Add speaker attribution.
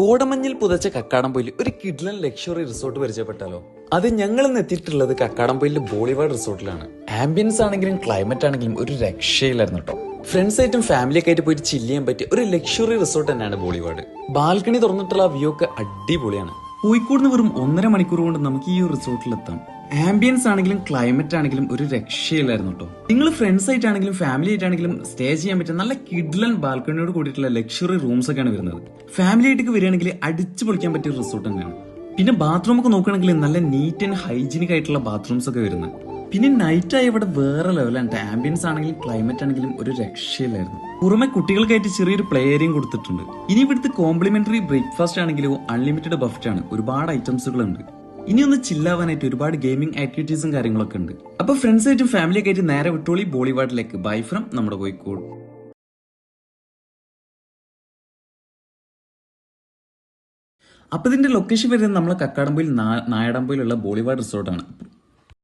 Speaker 1: കോടമഞ്ഞിൽ പുതച്ച കക്കാടംപൊയിൽ ഒരു കിഡ്ലൻ luxury resort പരിചയപ്പെട്ടാലോ? അത് ഞങ്ങൾ ഇന്ന് എത്തിയിട്ടുള്ളത് കക്കാടംപൊയിലെ ബോളിവാർഡ് റിസോർട്ടിലാണ്. ആംബിയൻസ് ആണെങ്കിലും ക്ലൈമറ്റ് ആണെങ്കിലും ഒരു രക്ഷയിലായിരുന്നു കേട്ടോ. ഫ്രണ്ട്സ് ആയിട്ടും ഫാമിലിയൊക്കെ ആയിട്ട് പോയിട്ട് ചില്ല് ചെയ്യാൻ പറ്റിയ ഒരു ലക്ഷറി റിസോർട്ട് തന്നെയാണ് ബോളിവാർഡ്. ബാൽക്കണി തുറന്നിട്ടുള്ള വ്യൂ ഒക്കെ അടിപൊളിയാണ്. കോഴിക്കോട് നിന്ന് വെറും 1.5 മണിക്കൂർ കൊണ്ട് നമുക്ക് ഈ റിസോർട്ടിൽ എത്താം. ആംബിയൻസ് ആണെങ്കിലും ക്ലൈമറ്റ് ആണെങ്കിലും ഒരു രക്ഷയില്ലായിരുന്നു കേട്ടോ. നിങ്ങൾ ഫ്രണ്ട്സ് ആയിട്ടാണെങ്കിലും ഫാമിലി ആയിട്ടാണെങ്കിലും സ്റ്റേ ചെയ്യാൻ പറ്റിയ നല്ല കിഡ്ലൻ ബാൽക്കണിയോട് കൂടിയിട്ടുള്ള ലക്ഷറി റൂംസ് ഒക്കെയാണ് വരുന്നത്. ഫാമിലി ആയിട്ടൊക്കെ വരികയാണെങ്കിൽ അടിച്ചു പൊളിക്കാൻ പറ്റിയ റിസോർട്ട് തന്നെയാണ്. പിന്നെ ബാത്റൂം ഒക്കെ നോക്കുകയാണെങ്കിൽ നല്ല നീറ്റ് ആൻഡ് ഹൈജീനിക് ആയിട്ടുള്ള ബാത്റൂംസ് ഒക്കെ വരുന്നത്. പിന്നെ നൈറ്റ് ആയി ഇവിടെ വേറെ ലെവലാണ്. ആംബിയൻസ് ആണെങ്കിലും ക്ലൈമറ്റ് ആണെങ്കിലും ഒരു രക്ഷയില്ലായിരുന്നു. പുറമെ കുട്ടികൾക്കായിട്ട് ചെറിയൊരു പ്ലേ ഏരിയയും കൊടുത്തിട്ടുണ്ട്. ഇനി ഇവിടുത്തെ കോംപ്ലിമെന്ററി ബ്രേക്ക്ഫാസ്റ്റ് ആണെങ്കിലും അൺലിമിറ്റഡ് ബഫറ്റ് ആണ്. ഒരുപാട് ഐറ്റംസുകൾ ഉണ്ട്. ഇനി ഒന്ന് ചില്ലാവാനായിട്ട് ഒരുപാട് ഗെയിമിംഗ് ആക്ടിവിറ്റീസും കാര്യങ്ങളൊക്കെ ഉണ്ട്. അപ്പൊ ഫ്രണ്ട്സ് ആയിട്ടും ഫാമിലിയൊക്കെ ആയിട്ട് നേരെ വിട്ടോളി ബോളിവാർഡിലേക്ക്. ബൈ ഫ്രം നമ്മുടെ കോഴിക്കോട്. അപ്പൊ ഇതിന്റെ ലൊക്കേഷൻ വരുന്നത് നമ്മളെ കക്കാടംപൊയിൽ നായടംപൊയിലുള്ള ബോളിവാർഡ് റിസോർട്ടാണ്.